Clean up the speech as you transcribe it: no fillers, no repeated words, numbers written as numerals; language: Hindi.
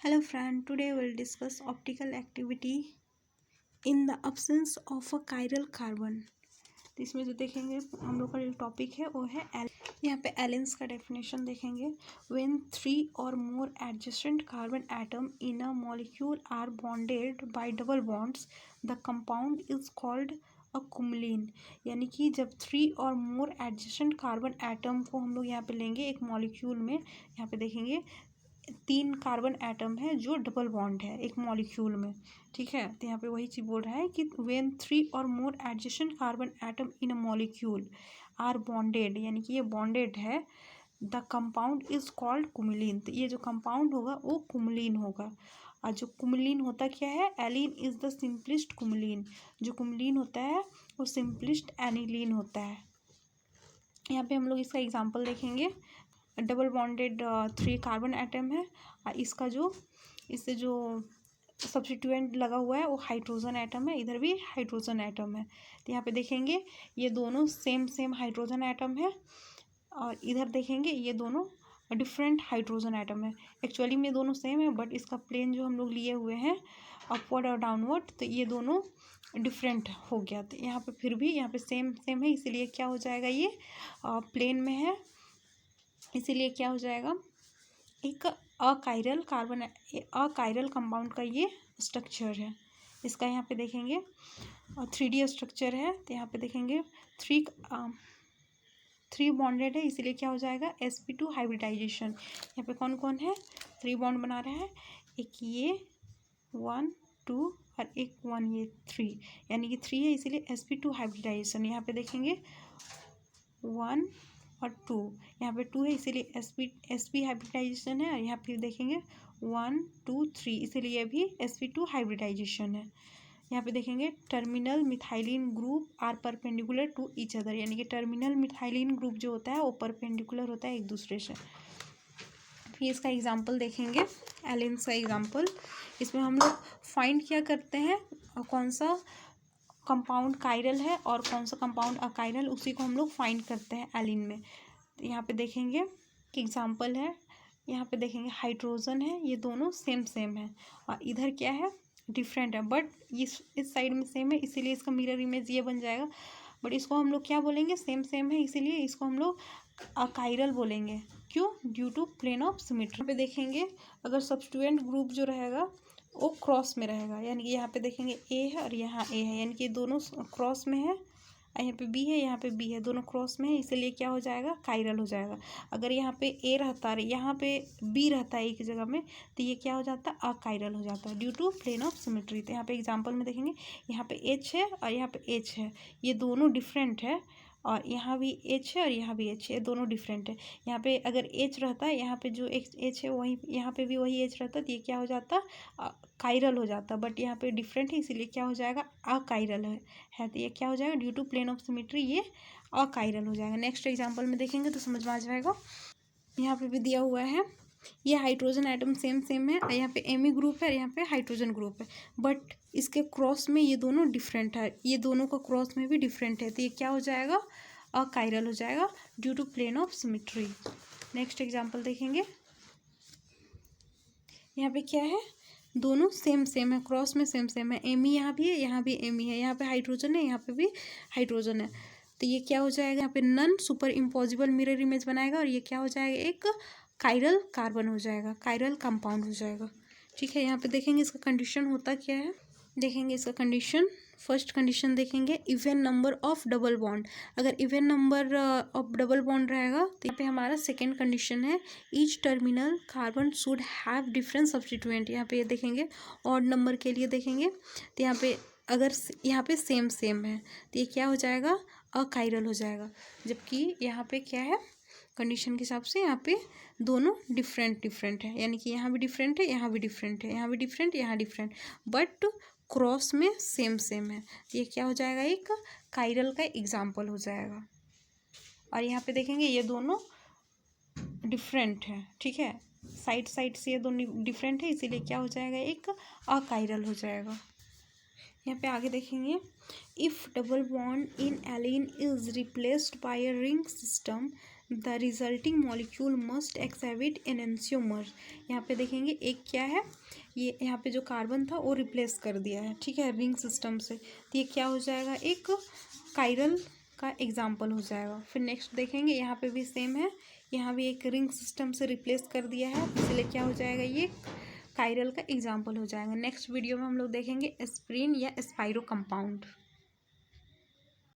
Hello friend, today we'll discuss optical activity in the absence of a chiral carbon। तो इसमें जो देखेंगे हम लोग का जो टॉपिक है वो है यहाँ पे एलेंस का डेफिनेशन देखेंगे। When 3 or more adjacent carbon atom in a molecule are bonded by double bonds, the compound is called a कुमलीन। यानी कि जब 3 और मोर एडजेसेंट कार्बन एटम को हम लोग यहाँ पे लेंगे एक मॉलिक्यूल में, यहाँ पे देखेंगे 3 कार्बन एटम है जो डबल बॉन्ड है एक मॉलिक्यूल में, ठीक है। तो यहाँ पे वही चीज़ बोल रहा है कि व्हेन 3 और more adjacent carbon atom in a molecule are bonded, यानी कि ये बॉन्डेड है, the compound is called cumulene. तो ये जो कंपाउंड होगा वो कुमिलीन होगा। और जो कुमिलीन होता क्या है, एलिन इज द सिंपलेस्ट कुमिलीन। जो कुमिलीन होता है वो सिंपलेस्ट एनिलीन होता है। यहाँ पे हम लोग इसका एग्जांपल देखेंगे। डबल बॉन्डेड 3 कार्बन एटम है, इससे जो सब्स्टिट्यूएंट लगा हुआ है वो हाइड्रोजन एटम है, इधर भी हाइड्रोजन एटम है। तो यहाँ पे देखेंगे ये दोनों सेम हाइड्रोजन एटम है, और इधर देखेंगे ये दोनों डिफरेंट हाइड्रोजन एटम है। एक्चुअली में ये दोनों सेम है, बट इसका प्लेन जो हम लोग लिए हुए हैं अपवर्ड और डाउनवर्ड, तो ये दोनों डिफरेंट हो गया। तो यहाँ पे फिर भी यहाँ पे सेम है, इसीलिए क्या हो जाएगा, ये प्लेन में है, इसीलिए क्या हो जाएगा, एक अकाइरल कंपाउंड का ये स्ट्रक्चर है। इसका यहाँ पे देखेंगे 3D स्ट्रक्चर है। तो यहाँ पे देखेंगे 3 बॉन्डेड है, इसीलिए क्या हो जाएगा, sp2 हाइब्रिडाइजेशन। यहाँ पे कौन कौन है, 3 बॉन्ड बना रहा है, एक ये 1 2 और एक 1 ये 3, यानी कि 3 है, इसीलिए sp2 हाइब्रिडाइजेशन। यहाँ पे देखेंगे 1 और 2, यहाँ पे 2 है, इसीलिए sp हाइब्रिडाइजेशन है। और यहाँ फिर देखेंगे 1 2 3, इसीलिए भी sp2 हाइब्रिडाइजेशन है। यहाँ पे देखेंगे terminal methylene group are perpendicular to each other, यानी कि टर्मिनल मिथाइलिन ग्रुप जो होता है वो परपेंडिकुलर होता है एक दूसरे से। फिर इसका एग्जाम्पल देखेंगे, एलिन्स का एग्जाम्पल। इसमें हम लोग फाइंड क्या करते हैं, कौन सा कंपाउंड कायरल है और कौन सा कंपाउंड अकायरल, उसी को हम लोग फाइंड करते हैं एलिन में। तो यहाँ पे देखेंगे कि एग्जाम्पल है, यहाँ पे देखेंगे हाइड्रोजन है, ये दोनों सेम है, और इधर क्या है, डिफरेंट है, बट इस साइड में सेम है, इसीलिए इसका मिरर इमेज ये बन जाएगा। बट इसको हम लोग क्या बोलेंगे, सेम है, इसीलिए इसको हम लोग अकायरल बोलेंगे। क्यों, due to plane of symmetry. यहाँ पे देखेंगे अगर सब्स्टिट्यूएंट ग्रुप जो रहेगा वो क्रॉस में रहेगा, यानी कि यहाँ पे देखेंगे ए है और यहाँ ए है, यानी कि दोनों क्रॉस में है, यहाँ पे बी है, यहाँ पे बी है, दोनों क्रॉस में है, इसीलिए क्या हो जाएगा, कायरल हो जाएगा। अगर यहाँ पे ए रहता है, यहाँ पे बी रहता है एक जगह में, तो ये क्या हो जाता है, अकायरल हो जाता है due to plane of symmetry. तो यहाँ पे एग्जांपल में देखेंगे, यहाँ पे एच है और यहाँ पे एच है, ये दोनों डिफरेंट है, और यहाँ भी एच है और यहाँ भी एच है, दोनों डिफरेंट है। यहाँ पे अगर एच रहता है, यहाँ पे जो एच है वहीं यहाँ पे भी वही एच रहता है, तो ये क्या हो जाता, कायरल हो जाता। बट यहाँ पे डिफरेंट है, इसीलिए क्या हो जाएगा, अकायरल है। तो ये क्या हो जाएगा, due to plane of symmetry ये अकायरल हो जाएगा। नेक्स्ट एग्जाम्पल में देखेंगे तो समझ में आ जाएगा। यहाँ पे भी दिया हुआ है, ये हाइड्रोजन एटम सेम है, यहाँ पे एमी ग्रुप है, यहाँ पे हाइड्रोजन ग्रुप है, बट इसके क्रॉस में ये दोनों डिफरेंट है, ये दोनों का क्रॉस में भी डिफरेंट है, तो ये क्या हो जाएगा, अकायरल हो जाएगा due to plane of symmetry. Next example देखेंगे, यहाँ पे क्या है, दोनों सेम है, क्रॉस में सेम है, एमी यहाँ भी है, यहाँ भी एमी है, यहाँ पे हाइड्रोजन है, यहाँ पे भी हाइड्रोजन है, तो ये क्या हो जाएगा, यहाँ पे non superimposable mirror image बनाएगा, और ये क्या हो जाएगा, एक कायरल कार्बन हो जाएगा, कायरल कंपाउंड हो जाएगा। ठीक है, यहाँ पे देखेंगे इसका कंडीशन होता क्या है, देखेंगे इसका कंडीशन। फर्स्ट कंडीशन देखेंगे, even number of double bond. अगर even number of double bond रहेगा तो यहाँ पे हमारा सेकेंड कंडीशन है, each terminal carbon should have different substituent. यहाँ पे देखेंगे ऑड नंबर के लिए देखेंगे, तो यहाँ पे अगर यहाँ पे सेम है तो ये क्या हो जाएगा, अकायरल हो जाएगा। जबकि यहाँ पे क्या है, कंडीशन के हिसाब से यहाँ पे दोनों डिफरेंट है, यानी कि यहाँ भी डिफरेंट है, यहाँ भी डिफरेंट है, यहाँ भी डिफरेंट, यहाँ डिफरेंट, बट क्रॉस में सेम है, ये क्या हो जाएगा, एक कायरल का एग्जाम्पल हो जाएगा। और यहाँ पे देखेंगे ये दोनों डिफरेंट है, ठीक है, साइड से ये दोनों डिफरेंट है, इसीलिए क्या हो जाएगा, एक अकायरल हो जाएगा। यहाँ पे आगे देखेंगे, if double bond in allene is replaced by a ring system the resulting molecule must exhibit enantiomer. यहाँ पे देखेंगे एक क्या है, ये यहाँ पे जो कार्बन था वो रिप्लेस कर दिया है, ठीक है, रिंग सिस्टम से, तो ये क्या हो जाएगा, एक कायरल का एग्जाम्पल हो जाएगा। फिर नेक्स्ट देखेंगे यहाँ पे भी सेम है, यहाँ भी एक रिंग सिस्टम से रिप्लेस कर दिया है, इसलिए क्या हो जाएगा, ये कायरल का एग्जाम्पल हो जाएगा। नेक्स्ट वीडियो में हम लोग देखेंगे एस्पिरिन या एस्पाइरो कंपाउंड।